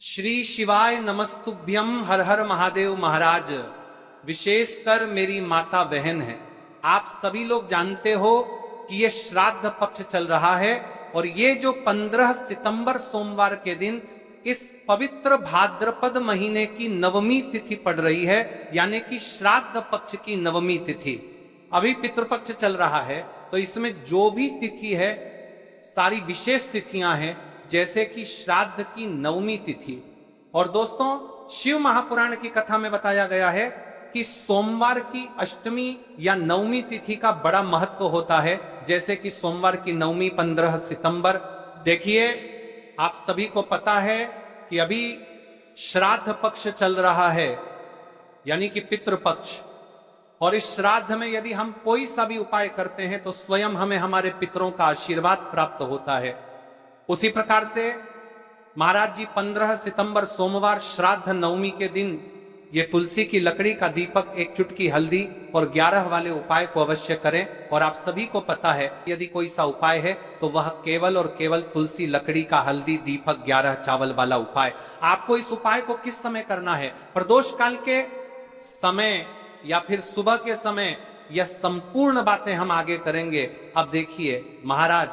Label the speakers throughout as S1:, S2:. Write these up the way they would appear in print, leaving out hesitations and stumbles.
S1: श्री शिवाय नमस्तुभ्यम। हर हर महादेव महाराज। विशेषकर मेरी माता बहन है, आप सभी लोग जानते हो कि ये श्राद्ध पक्ष चल रहा है और ये जो 15 सितंबर सोमवार के दिन इस पवित्र भाद्रपद महीने की नवमी तिथि पड़ रही है, यानी कि श्राद्ध पक्ष की नवमी तिथि। अभी पितृपक्ष चल रहा है, तो इसमें जो भी तिथि है सारी विशेष तिथियां हैं, जैसे कि श्राद्ध की नवमी तिथि। और दोस्तों, शिव महापुराण की कथा में बताया गया है कि सोमवार की अष्टमी या नवमी तिथि का बड़ा महत्व होता है, जैसे कि सोमवार की नवमी 15 सितंबर। देखिए, आप सभी को पता है कि अभी श्राद्ध पक्ष चल रहा है, यानी कि पितृपक्ष। और इस श्राद्ध में यदि हम कोई सा भी उपाय करते हैं तो स्वयं हमें हमारे पितरों का आशीर्वाद प्राप्त होता है। उसी प्रकार से महाराज जी 15 सितंबर सोमवार श्राद्ध नवमी के दिन ये तुलसी की लकड़ी का दीपक, एक चुटकी हल्दी और 11 वाले उपाय को अवश्य करें। और आप सभी को पता है, यदि कोई सा उपाय है तो वह केवल और केवल तुलसी लकड़ी का हल्दी दीपक 11 चावल वाला उपाय। आपको इस उपाय को किस समय करना है? प्रदोष काल के समय या फिर सुबह के समय? यह संपूर्ण बातें हम आगे करेंगे। अब देखिए महाराज,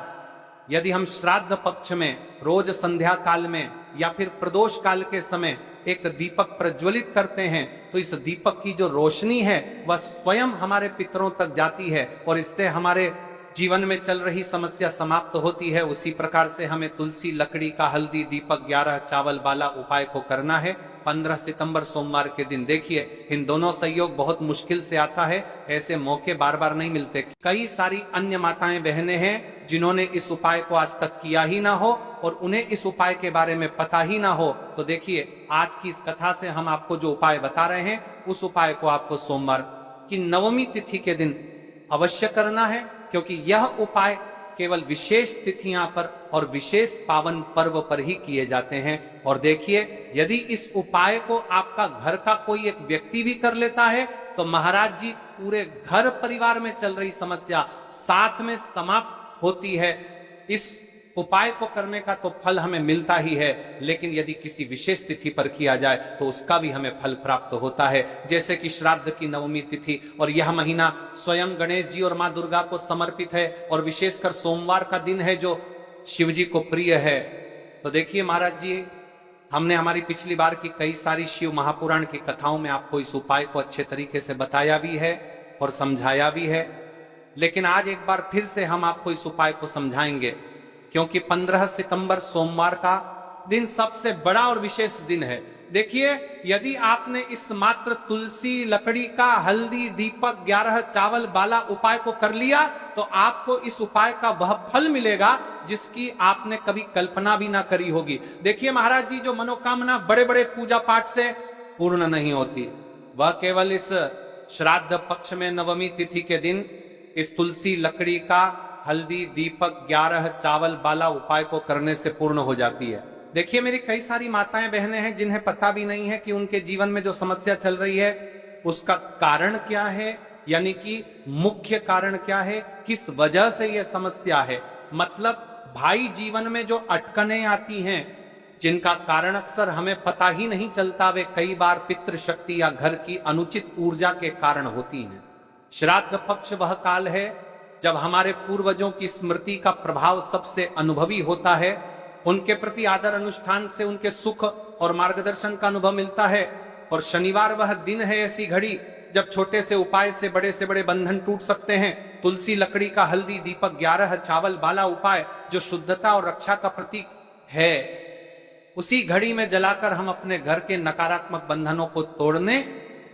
S1: यदि हम श्राद्ध पक्ष में रोज संध्या काल में या फिर प्रदोष काल के समय एक दीपक प्रज्वलित करते हैं, तो इस दीपक की जो रोशनी है वह स्वयं हमारे पितरों तक जाती है और इससे हमारे जीवन में चल रही समस्या समाप्त होती है। उसी प्रकार से हमें तुलसी लकड़ी का हल्दी दीपक 11 चावल वाला उपाय को करना है 15 सितंबर सोमवार के दिन। देखिए, इन दोनों संयोग बहुत मुश्किल से आता है, ऐसे मौके बार बार नहीं मिलते। कई सारी अन्य माताएं बहनें हैं जिन्होंने इस उपाय को आज तक किया ही ना हो और उन्हें इस उपाय के बारे में पता ही ना हो। तो देखिए, आज की इस कथा से हम आपको जो उपाय बता रहे हैं, उस उपाय को आपको सोमवार की नवमी तिथि के दिन अवश्य करना है, क्योंकि यह उपाय केवल विशेष तिथियां पर और विशेष पावन पर्व पर ही किए जाते हैं। और देखिए, यदि इस उपाय को आपका घर का कोई एक व्यक्ति भी कर लेता है तो महाराज जी पूरे घर परिवार में चल रही समस्या साथ में समाप्त होती है। इस उपाय को करने का तो फल हमें मिलता ही है, लेकिन यदि किसी विशेष तिथि पर किया जाए तो उसका भी हमें फल प्राप्त होता है, जैसे कि श्राद्ध की नवमी तिथि। और यह महीना स्वयं गणेश जी और मां दुर्गा को समर्पित है और विशेषकर सोमवार का दिन है जो शिव जी को प्रिय है। तो देखिए महाराज जी, हमने हमारी पिछली बार की कई सारी शिव महापुराण की कथाओं में आपको इस उपाय को अच्छे तरीके से बताया भी है और समझाया भी है, लेकिन आज एक बार फिर से हम आपको इस उपाय को समझाएंगे, क्योंकि 15 सितंबर सोमवार का दिन सबसे बड़ा और विशेष दिन है। देखिए, यदि आपने इस मात्र तुलसी लकड़ी का हल्दी दीपक 11 चावल वाला उपाय को कर लिया तो आपको इस उपाय का वह फल मिलेगा जिसकी आपने कभी कल्पना भी ना करी होगी। देखिए महाराज जी, जो मनोकामना बड़े बड़े पूजा पाठ से पूर्ण नहीं होती, वह केवल इस श्राद्ध पक्ष में नवमी तिथि के दिन इस तुलसी लकड़ी का हल्दी दीपक 11 चावल वाला उपाय को करने से पूर्ण हो जाती है। देखिए, मेरी कई सारी माताएं बहनें हैं जिन्हें पता भी नहीं है कि उनके जीवन में जो समस्या चल रही है उसका कारण क्या है, यानी कि मुख्य कारण क्या है, किस वजह से यह समस्या है। मतलब भाई जीवन में जो अटकनें आती हैं जिनका कारण अक्सर हमें पता ही नहीं चलता, वे कई बार पितृशक्ति या घर की अनुचित ऊर्जा के कारण होती हैं। श्राद्ध पक्ष वह काल है जब हमारे पूर्वजों की स्मृति का प्रभाव सबसे अनुभवी होता है, उनके प्रति आदर अनुष्ठान से उनके सुख और मार्गदर्शन का अनुभव मिलता है। और शनिवार वह दिन है, ऐसी घड़ी जब छोटे से उपाय से बड़े बंधन टूट सकते हैं। तुलसी लकड़ी का हल्दी दीपक 11 चावल वाला उपाय जो शुद्धता और रक्षा का प्रतीक है, उसी घड़ी में जलाकर हम अपने घर के नकारात्मक बंधनों को तोड़ने,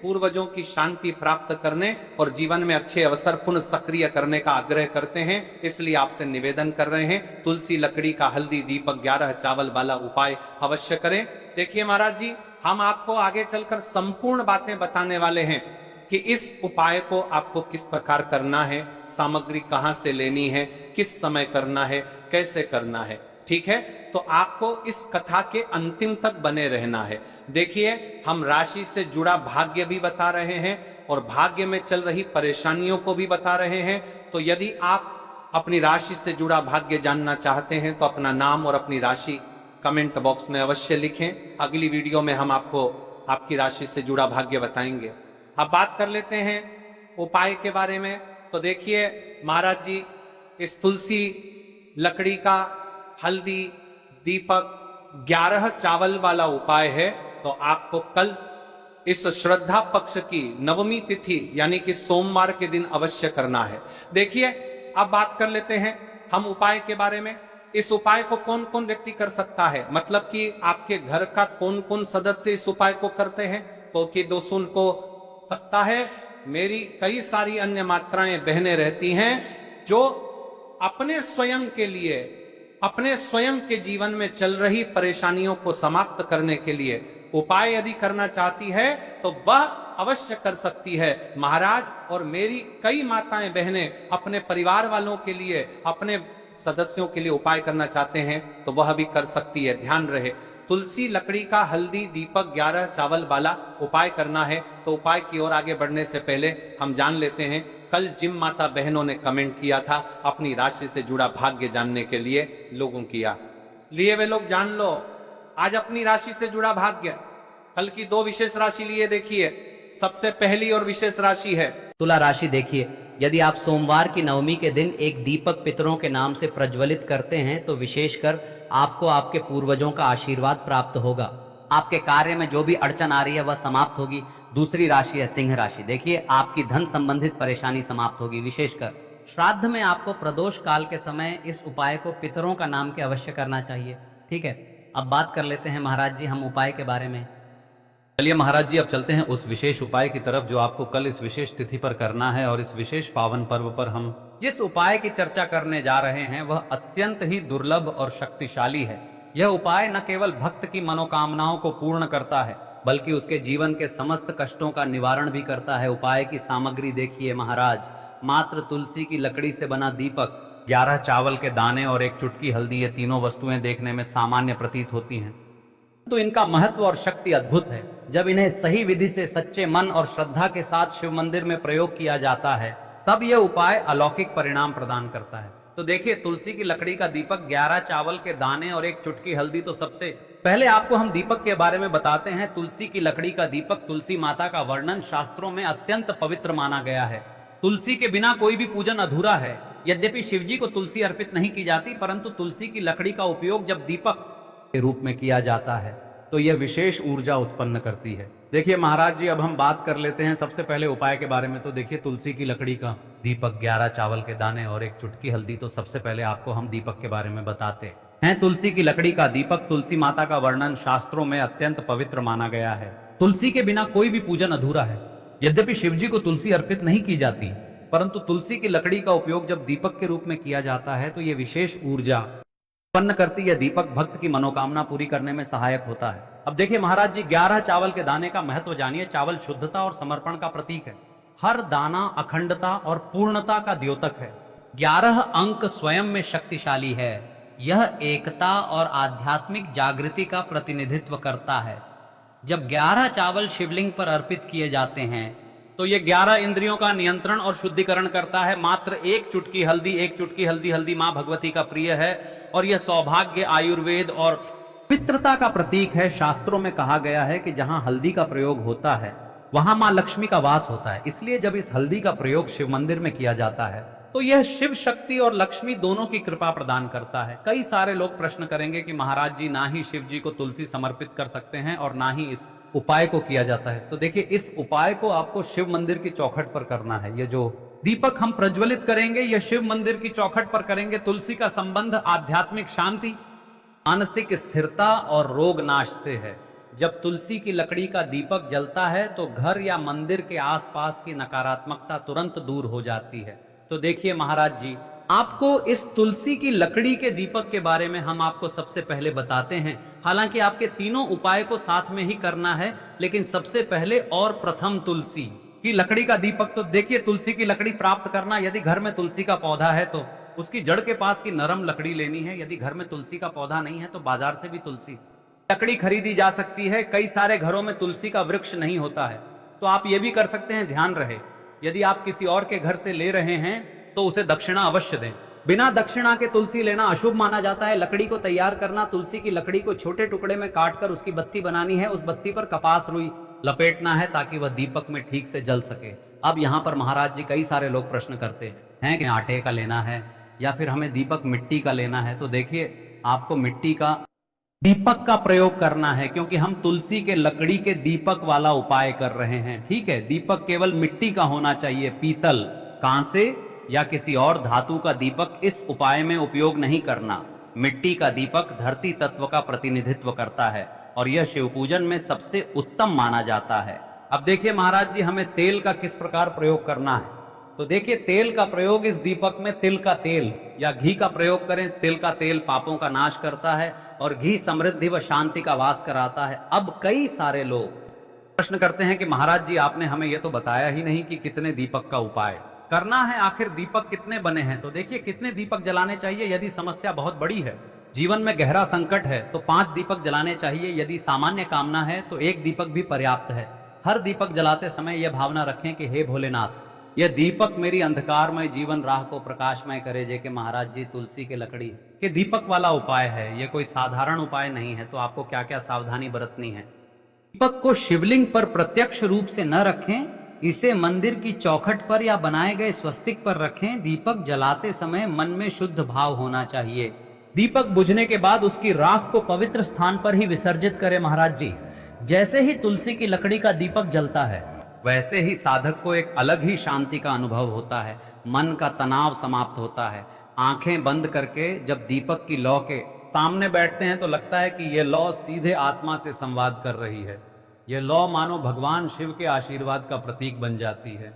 S1: पूर्वजों की शांति प्राप्त करने और जीवन में अच्छे अवसर पुनः सक्रिय करने का आग्रह करते हैं। इसलिए आपसे निवेदन कर रहे हैं, तुलसी लकड़ी का हल्दी दीपक 11 चावल वाला उपाय अवश्य करें। देखिए महाराज जी, हम आपको आगे चलकर संपूर्ण बातें बताने वाले हैं कि इस उपाय को आपको किस प्रकार करना है, सामग्री कहां से लेनी है, किस समय करना है, कैसे करना है। ठीक है, तो आपको इस कथा के अंतिम तक बने रहना है। देखिए, हम राशि से जुड़ा भाग्य भी बता रहे हैं और भाग्य में चल रही परेशानियों को भी बता रहे हैं। तो यदि आप अपनी राशि से जुड़ा भाग्य जानना चाहते हैं तो अपना नाम और अपनी राशि कमेंट बॉक्स में अवश्य लिखें। अगली वीडियो में हम आपको आपकी राशि से जुड़ा भाग्य बताएंगे। अब बात कर लेते हैं उपाय के बारे में। तो देखिए महाराज जी, इस तुलसी लकड़ी का हल्दी दीपक 11 चावल वाला उपाय है। तो आपको कल इस श्रद्धा पक्ष की नवमी तिथि यानी कि सोमवार के दिन अवश्य करना है। देखिए अब बात कर लेते हैं हम उपाय के बारे में। इस उपाय को कौन कौन व्यक्ति कर सकता है, मतलब कि आपके घर का कौन कौन सदस्य इस उपाय को करते हैं। तो कि दो सुन को सकता है, मेरी कई सारी अन्य मात्राएं बहनें रहती हैं जो अपने स्वयं के लिए, अपने स्वयं के जीवन में चल रही परेशानियों को समाप्त करने के लिए उपाय यदि करना चाहती है तो वह अवश्य कर सकती है महाराज। और मेरी कई माताएं बहनें अपने परिवार वालों के लिए, अपने सदस्यों के लिए उपाय करना चाहते हैं तो वह भी कर सकती है। ध्यान रहे, तुलसी लकड़ी का हल्दी दीपक 11 चावल वाला उपाय करना है। तो उपाय की ओर आगे बढ़ने से पहले हम जान लेते हैं, कल जिम माता बहनों ने कमेंट किया था अपनी राशि से जुड़ा भाग्य जानने के लिए लोगों किया लिए वे लोग जान लो आज अपनी राशि से जुड़ा भाग्य। कल की 2 विशेष राशि लिए देखिए। सबसे पहली और विशेष राशि है
S2: तुला राशि। देखिए, यदि आप सोमवार की नवमी के दिन एक दीपक पितरों के नाम से प्रज्वलित करते हैं तो विशेषकर आपको आपके पूर्वजों का आशीर्वाद प्राप्त होगा। आपके कार्य में जो भी अड़चन आ रही है वह समाप्त होगी। दूसरी राशि है सिंह राशि। देखिए, आपकी धन संबंधित परेशानी समाप्त होगी। विशेषकर श्राद्ध में आपको प्रदोष काल के समय इस उपाय को पितरों का नाम के अवश्य करना चाहिए। ठीक है, अब बात कर लेते हैं महाराज जी हम उपाय के बारे में।
S3: चलिए महाराज जी, अब चलते हैं उस विशेष उपाय की तरफ जो आपको कल इस विशेष तिथि पर करना है। और इस विशेष पावन पर्व पर हम
S2: जिस उपाय की चर्चा करने जा रहे हैं वह अत्यंत ही दुर्लभ और शक्तिशाली है। यह उपाय न केवल भक्त की मनोकामनाओं को पूर्ण करता है बल्कि उसके जीवन के समस्त कष्टों का निवारण भी करता है। उपाय की सामग्री देखिए महाराज, मात्र तुलसी की लकड़ी से बना दीपक,
S3: 11 चावल के दाने और 1 चुटकी हल्दी, ये तीनों वस्तुएं देखने में सामान्य प्रतीत होती हैं,
S2: तो इनका महत्व और शक्ति अद्भुत है। जब इन्हें सही विधि से सच्चे मन और श्रद्धा के साथ शिव मंदिर में प्रयोग किया जाता है तब यह उपाय अलौकिक परिणाम प्रदान करता है। तो देखिए, तुलसी की लकड़ी का दीपक, 11 चावल के दाने और 1 चुटकी हल्दी। तो सबसे पहले आपको हम दीपक के बारे में बताते हैं। तुलसी की लकड़ी का दीपक, तुलसी माता का वर्णन शास्त्रों में अत्यंत पवित्र माना गया है। तुलसी के बिना कोई भी पूजन अधूरा है। यद्यपि शिवजी को तुलसी अर्पित नहीं की जाती, परंतु तुलसी की लकड़ी का उपयोग जब दीपक
S3: के रूप में किया जाता है तो यह विशेष ऊर्जा उत्पन्न करती है। देखिए महाराज जी, अब हम बात कर लेते हैं सबसे पहले उपाय के बारे में। तो देखिए, तुलसी की लकड़ी का
S2: दीपक, 11 चावल के दाने और 1 चुटकी हल्दी। तो सबसे पहले आपको हम दीपक के बारे में बताते हैं। तुलसी की लकड़ी का दीपक, तुलसी माता का वर्णन शास्त्रों में अत्यंत पवित्र माना गया है। तुलसी के बिना कोई भी पूजन अधूरा है। यद्यपि शिवजी को तुलसी अर्पित नहीं की जाती, परंतु तुलसी की लकड़ी का उपयोग जब दीपक के रूप में किया जाता है तो यह विशेष ऊर्जा उत्पन्न करती है। दीपक भक्त की मनोकामना पूरी करने में सहायक होता है। अब देखिए महाराज जी, 11 चावल के दाने का महत्व जानिए। चावल शुद्धता और समर्पण का प्रतीक है। हर दाना अखंडता और पूर्णता का द्योतक है। 11 अंक स्वयं में शक्तिशाली है। यह एकता और आध्यात्मिक जागृति का प्रतिनिधित्व करता है। जब 11 चावल शिवलिंग पर अर्पित किए जाते हैं तो ये 11 इंद्रियों का नियंत्रण और शुद्धिकरण करता है। मात्र 1 चुटकी हल्दी, 1 चुटकी हल्दी, हल्दी मां भगवती का प्रिय है और यह सौभाग्य, आयुर्वेद और
S3: पवित्रता का प्रतीक है। शास्त्रों में कहा गया है कि जहां हल्दी का प्रयोग होता है वहां मां लक्ष्मी का वास होता है। इसलिए जब इस हल्दी का प्रयोग शिव मंदिर में किया जाता है तो यह शिव शक्ति और लक्ष्मी दोनों की कृपा प्रदान करता है। कई सारे लोग प्रश्न करेंगे कि महाराज जी, ना ही शिव जी को तुलसी समर्पित कर सकते हैं और ना ही इस उपाय को किया जाता है। तो देखिए, इस उपाय को आपको शिव मंदिर की चौखट पर करना है। ये जो दीपक हम प्रज्वलित करेंगे यह शिव मंदिर की चौखट पर करेंगे। तुलसी का संबंध आध्यात्मिक शांति, मानसिक स्थिरता और रोग नाश से है। जब तुलसी की लकड़ी का दीपक जलता है तो घर या मंदिर के आसपास की नकारात्मकता तुरंत दूर हो जाती है। तो देखिए महाराज जी, आपको इस तुलसी की लकड़ी के दीपक के बारे में हम आपको सबसे पहले बताते हैं। हालांकि आपके तीनों उपाय को साथ में ही करना है, लेकिन सबसे पहले और प्रथम तुलसी की लकड़ी का दीपक। तो देखिए, तुलसी की लकड़ी प्राप्त करना, यदि घर में तुलसी का पौधा है तो उसकी जड़ के पास की नरम लकड़ी लेनी है। यदि घर में तुलसी का पौधा नहीं है तो बाजार से भी तुलसी लकड़ी खरीदी जा सकती है। कई सारे घरों में तुलसी का वृक्ष नहीं होता है, तो आप ये भी कर सकते हैं। ध्यान रहे, यदि आप किसी और के घर से ले रहे हैं तो उसे दक्षिणा अवश्य दें। बिना दक्षिणा के तुलसी लेना अशुभ माना जाता है। लकड़ी को तैयार करना, तुलसी की लकड़ी को छोटे टुकड़े में काटकर उसकी बत्ती बनानी है, उस बत्ती पर कपास रुई लपेटना है ताकि वह दीपक में ठीक से जल सके। अब यहाँ पर महाराज जी कई सारे लोग प्रश्न करते हैं कि आटे का लेना है या फिर हमें दीपक मिट्टी का लेना है। तो देखिए, आपको मिट्टी का दीपक का प्रयोग करना है, क्योंकि हम तुलसी के लकड़ी के दीपक वाला उपाय कर रहे हैं। ठीक है, दीपक केवल मिट्टी का होना चाहिए, पीतल, कांसे या किसी और धातु का दीपक इस उपाय में उपयोग नहीं करना। मिट्टी का दीपक धरती तत्व का प्रतिनिधित्व करता है और यह शिव पूजन में सबसे उत्तम माना जाता है। अब देखिए महाराज जी, हमें तेल का किस प्रकार प्रयोग करना है। तो देखिए, तेल का प्रयोग इस दीपक में तिल का तेल या घी का प्रयोग करें। तिल का तेल पापों का नाश करता है और घी समृद्धि व शांति का वास कराता है। अब कई सारे लोग प्रश्न करते हैं कि महाराज जी, आपने हमें यह तो बताया ही नहीं कि कितने दीपक का उपाय करना है, आखिर दीपक कितने बने हैं। तो देखिए, कितने दीपक जलाने चाहिए। यदि समस्या बहुत बड़ी है, जीवन में गहरा संकट है, तो 5 दीपक जलाने चाहिए। यदि सामान्य कामना है तो 1 दीपक भी पर्याप्त है। हर दीपक जलाते समय यह भावना रखें कि हे भोलेनाथ, यह दीपक मेरी अंधकारमय जीवन राह को प्रकाशमय करे। जे के महाराज जी, तुलसी के लकड़ी के दीपक वाला उपाय है, यह कोई साधारण उपाय नहीं है। तो आपको क्या क्या सावधानी बरतनी है। दीपक को शिवलिंग पर प्रत्यक्ष रूप से न रखें, इसे मंदिर की चौखट पर या बनाए गए स्वस्तिक पर रखें। दीपक जलाते समय मन में शुद्ध भाव होना चाहिए। दीपक बुझने के बाद उसकी राख को पवित्र स्थान पर ही विसर्जित करें महाराज जी। जैसे ही तुलसी की लकड़ी का दीपक जलता है, वैसे ही साधक को एक अलग ही शांति का अनुभव होता है। मन का तनाव समाप्त होता है। आंखें बंद करके जब दीपक की लौ के सामने बैठते हैं तो लगता है कि यह लौ सीधे आत्मा से संवाद कर रही है। यह लौ मानो भगवान शिव के आशीर्वाद का प्रतीक बन जाती है।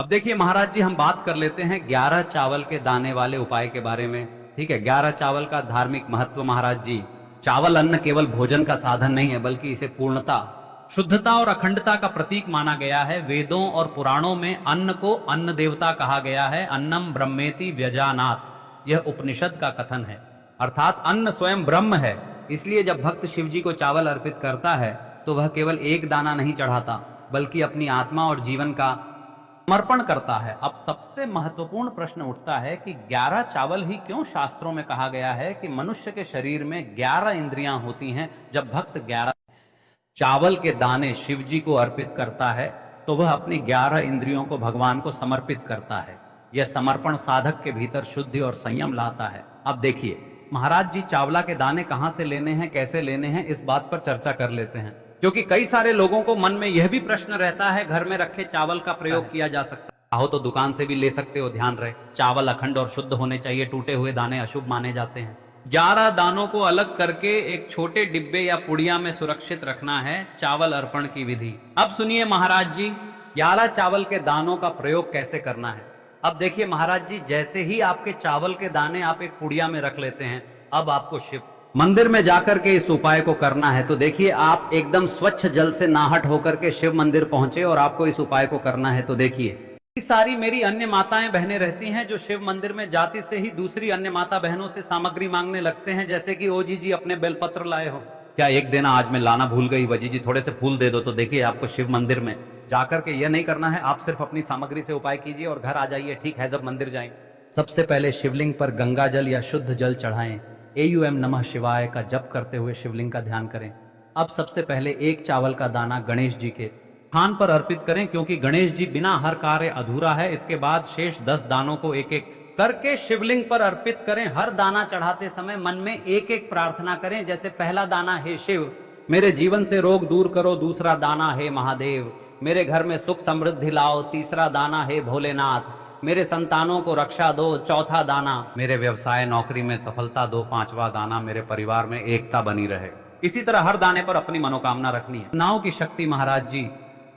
S3: अब देखिए महाराज जी, हम बात कर लेते हैं 11 चावल के दाने वाले उपाय के बारे में। ठीक है, 11 चावल का धार्मिक महत्व महाराज जी। चावल अन्न केवल भोजन का साधन नहीं है, बल्कि इसे पूर्णता, शुद्धता और अखंडता का प्रतीक माना गया है। वेदों और पुराणों में अन्न को अन्न देवता कहा गया है। अन्नम ब्रह्मेति व्यजानात्, यह उपनिषद का कथन है। अर्थात अन्न स्वयं ब्रह्म है। इसलिए जब भक्त शिव जी को चावल अर्पित करता है तो वह केवल एक दाना नहीं चढ़ाता, बल्कि अपनी आत्मा और जीवन का समर्पण करता है। अब सबसे महत्वपूर्ण प्रश्न उठता है कि 11 चावल ही क्यों शास्त्रों में कहा गया है कि मनुष्य के शरीर में 11 इंद्रियां होती हैं। जब भक्त 11 चावल के दाने शिव जी को अर्पित करता है तो वह अपनी 11 इंद्रियों को भगवान को समर्पित करता है। यह समर्पण साधक के भीतर शुद्धि और संयम लाता है। अब देखिए महाराज जी, चावला के दाने कहां से लेने हैं, कैसे लेने हैं, इस बात पर चर्चा कर लेते हैं। क्योंकि कई सारे लोगों को मन में यह भी प्रश्न रहता है, घर में रखे चावल का प्रयोग किया जा सकता है। तो दुकान से भी ले सकते हो, ध्यान रहे चावल अखंड और शुद्ध होने चाहिए। टूटे हुए दाने अशुभ माने जाते हैं। 11 दानों को अलग करके एक छोटे डिब्बे या पुड़िया में सुरक्षित रखना है। चावल अर्पण की विधि अब सुनिए महाराज जी। 11 चावल के दानों का प्रयोग कैसे करना है। अब देखिए महाराज जी, जैसे ही आपके चावल के दाने आप एक पुड़िया में रख लेते हैं, अब आपको शिव मंदिर में जाकर के इस उपाय को करना है। तो देखिए, आप एकदम स्वच्छ जल से नाहट होकर के शिव मंदिर पहुंचे और आपको इस उपाय को करना है। तो देखिए, सारी मेरी अन्य माताएं बहनें रहती हैं जो शिव मंदिर में जाती से ही दूसरी अन्य माता बहनों से सामग्री मांगने लगते हैं, जैसे कि ओ जी अपने बेलपत्र लाए हो क्या, एक देना, आज मैं लाना भूल गई, वजी जी थोड़े से फूल दे दो। तो देखिए, आपको शिव मंदिर में जाकर के यह नहीं करना है। आप सिर्फ अपनी सामग्री से उपाय कीजिए और घर आ जाइए। ठीक है, जब मंदिर जाएं, सबसे पहले शिवलिंग पर गंगा जल या शुद्ध जल चढ़ाएं। एयूएम नमः शिवाय का जप करते हुए शिवलिंग का ध्यान करें। अब सबसे पहले 1 चावल का दाना गणेश जी के स्थान पर अर्पित करें, क्योंकि गणेश जी बिना हर कार्य अधूरा है। इसके बाद शेष 10 दानों को एक एक करके शिवलिंग पर अर्पित करें। हर दाना चढ़ाते समय मन में एक एक प्रार्थना करें, जैसे पहला दाना, हे शिव मेरे जीवन से रोग दूर करो। दूसरा दाना, हे महादेव मेरे घर में सुख समृद्धि लाओ। तीसरा दाना, हे भोलेनाथ मेरे संतानों को रक्षा दो। चौथा दाना, मेरे व्यवसाय नौकरी में सफलता दो। 5वां दाना, मेरे परिवार में एकता बनी रहे। इसी तरह हर दाने पर अपनी मनोकामना रखनी है। नाव की शक्ति महाराज जी,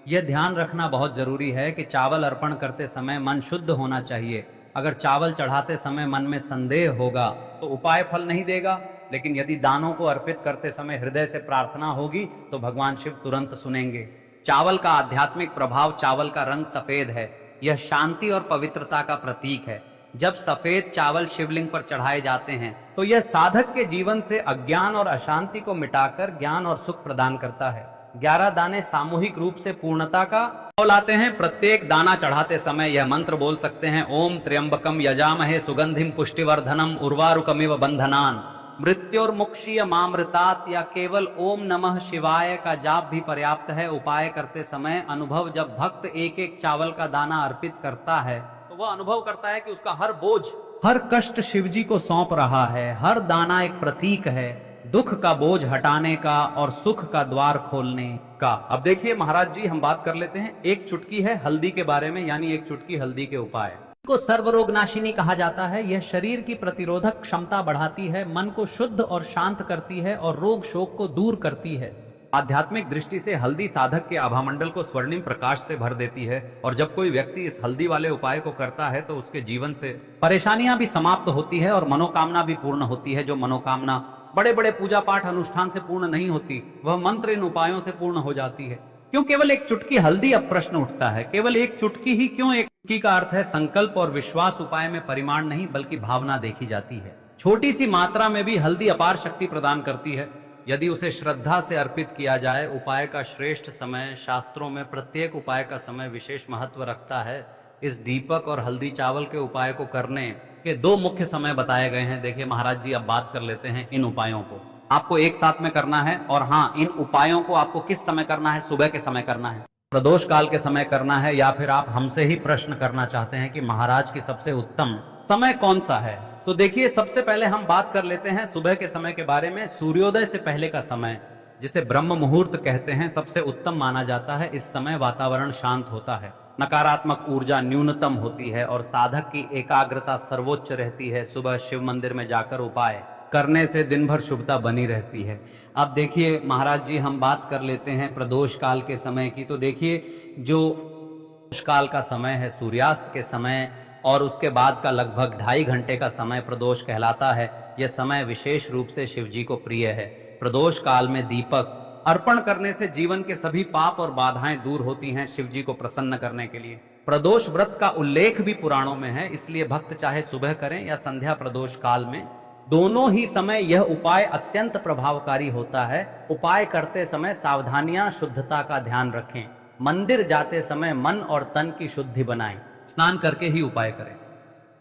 S3: यह ध्यान रखना बहुत जरूरी है कि चावल अर्पण करते समय मन शुद्ध होना चाहिए। अगर चावल चढ़ाते समय मन में संदेह होगा तो उपाय फल नहीं देगा, लेकिन यदि दानों को अर्पित करते समय हृदय से प्रार्थना होगी तो भगवान शिव तुरंत सुनेंगे। चावल का आध्यात्मिक प्रभाव, चावल का रंग सफेद है। यह शांति और पवित्रता का प्रतीक है। जब सफेद चावल शिवलिंग पर चढ़ाए जाते हैं तो यह साधक के जीवन से अज्ञान और अशांति को मिटाकर ज्ञान और सुख प्रदान करता है। 11 दाने सामूहिक रूप से पूर्णता का भाव लाते हैं। प्रत्येक दाना चढ़ाते समय यह मंत्र बोल सकते हैं, ओम त्र्यंबकम यजामहे सुगंधिम पुष्टिवर्धनम उर्वारुकमिव बंधनान मृत्युर्मुक्षीय मामृतात, या केवल ओम नमः शिवाय का जाप भी पर्याप्त है। उपाय करते समय अनुभव, जब भक्त एक एक चावल का दाना अर्पित करता है तो वह अनुभव करता है कि उसका हर बोझ, हर कष्ट शिवजी को सौंप रहा है। हर दाना एक प्रतीक है दुख का बोझ हटाने का और सुख का द्वार खोलने का। अब देखिए महाराज जी, हम बात कर लेते हैं, एक चुटकी है हल्दी के बारे में, यानी एक चुटकी हल्दी के उपाय को सर्वरोगनाशिनी कहा जाता है। यह शरीर की प्रतिरोधक क्षमता बढ़ाती है, मन को शुद्ध और शांत करती है और रोग शोक को दूर करती है। आध्यात्मिक दृष्टि से हल्दी साधक के आभामंडल को स्वर्णिम प्रकाश से भर देती है, और जब कोई व्यक्ति इस हल्दी वाले उपाय को करता है तो उसके जीवन से परेशानियां भी समाप्त होती है और मनोकामना भी पूर्ण होती है। जो मनोकामना बड़े बड़े पूजा पाठ अनुष्ठान से पूर्ण नहीं होती, वह मंत्र इन उपायों से पूर्ण हो जाती है। क्यों केवल एक चुटकी हल्दी? अब प्रश्न उठता है, केवल एक चुटकी ही क्यों? एक चुटकी का अर्थ है संकल्प और विश्वास। उपाय में परिमाण नहीं बल्कि भावना देखी जाती है। छोटी सी मात्रा में भी हल्दी अपार शक्ति प्रदान करती है यदि उसे श्रद्धा से अर्पित किया जाए। उपाय का श्रेष्ठ समय, शास्त्रों में प्रत्येक उपाय का समय विशेष महत्व रखता है। इस दीपक और हल्दी चावल के उपाय को करने के 2 मुख्य समय बताए गए हैं। देखिए महाराज जी, अब बात कर लेते हैं इन उपायों को। आपको एक साथ में करना है, और हाँ, इन उपायों को आपको किस समय करना है? सुबह के समय करना है, प्रदोष काल के समय करना है, या फिर आप हमसे ही प्रश्न करना चाहते हैं कि महाराज की सबसे उत्तम समय कौन सा है? तो देखिए, सबसे पहले हम बात कर लेते हैं सुबह के समय के बारे में। सूर्योदय से पहले का समय, जिसे ब्रह्म मुहूर्त कहते हैं, सबसे उत्तम माना जाता है। इस समय वातावरण शांत होता है, नकारात्मक ऊर्जा न्यूनतम होती है और साधक की एकाग्रता सर्वोच्च रहती है। सुबह शिव मंदिर में जाकर उपाय करने से दिन भर शुभता बनी रहती है। अब देखिए महाराज जी, हम बात कर लेते हैं प्रदोष काल के समय की। तो देखिए, जो प्रदोष काल का समय है, सूर्यास्त के समय और उसके बाद का लगभग 2.5 घंटे का समय प्रदोष कहलाता है। यह समय विशेष रूप से शिव जी को प्रिय है। प्रदोष काल में दीपक अर्पण करने से जीवन के सभी पाप और बाधाएं दूर होती हैं, शिव जी को प्रसन्न करने के लिए। प्रदोष व्रत का उल्लेख भी पुराणों में है, इसलिए भक्त चाहे सुबह करें या संध्या प्रदोष काल में, दोनों ही समय यह उपाय अत्यंत प्रभावकारी होता है। उपाय करते समय सावधानियां, शुद्धता का ध्यान रखें। मंदिर जाते समय मन और तन की शुद्धि बनाएं। स्नान करके ही उपाय करें।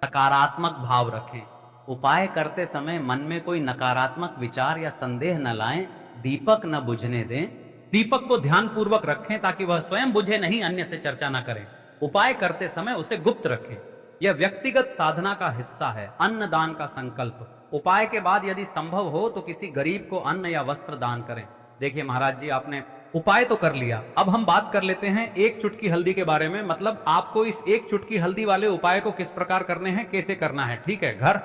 S3: सकारात्मक भाव रखें। उपाय करते समय मन में कोई नकारात्मक विचार या संदेह न लाएं। दीपक न बुझने दें। दीपक को ध्यान पूर्वक रखें ताकि वह स्वयं बुझे नहीं, अन्य से चर्चा न करें। उपाय करते समय उसे गुप्त रखें। यह व्यक्तिगत साधना का हिस्सा है। अन्नदान का संकल्प। उपाय के बाद यदि संभव हो तो किसी गरीब को अन्न या वस्त्र दान करें। देखिए महाराज जी, आपने उपाय तो कर लिया, अब हम बात कर लेते हैं एक चुटकी हल्दी के बारे में। मतलब आपको इस एक चुटकी हल्दी वाले उपाय को किस प्रकार करने हैं, कैसे करना है। ठीक है, घर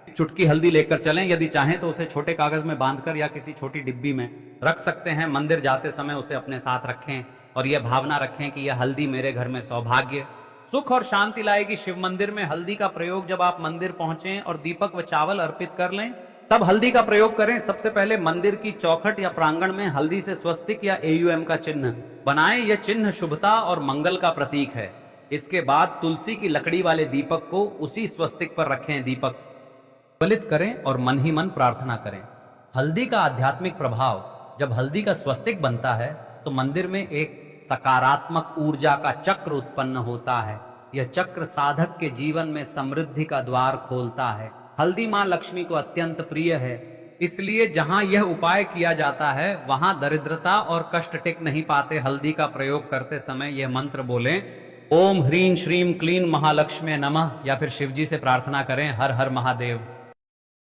S3: चुटकी हल्दी लेकर चलें। यदि चाहें तो उसे छोटे कागज में बांधकर या किसी छोटी डिब्बी में रख सकते हैं। मंदिर जाते समय उसे अपने साथ रखें और यह भावना रखें कि यह हल्दी मेरे घर में सौभाग्य, सुख और शांति लाएगी। शिव मंदिर में हल्दी का प्रयोग जब आप मंदिर पहुंचे और दीपक व चावल अर्पित कर लें, तब हल्दी का प्रयोग करें। सबसे पहले मंदिर की चौखट या प्रांगण में हल्दी से स्वस्तिक या AUM का चिन्ह बनाएं। यह चिन्ह शुभता और मंगल का प्रतीक है। इसके बाद तुलसी की लकड़ी वाले दीपक को उसी स्वस्तिक पर रखें। दीपक ज्वलित करें और मन ही मन प्रार्थना करें। हल्दी का आध्यात्मिक प्रभाव, जब हल्दी का स्वस्तिक बनता है तो मंदिर में एक सकारात्मक ऊर्जा का चक्र उत्पन्न होता है। यह चक्र साधक के जीवन में समृद्धि का द्वार खोलता है। हल्दी मां लक्ष्मी को अत्यंत प्रिय है, इसलिए जहां यह उपाय किया जाता है वहां दरिद्रता और कष्ट टिक नहीं पाते। हल्दी का प्रयोग करते समय यह मंत्र बोलें, ओम ह्रीं श्रीं क्लीं महालक्ष्मी नमः, या फिर शिवजी से प्रार्थना करें, हर हर महादेव।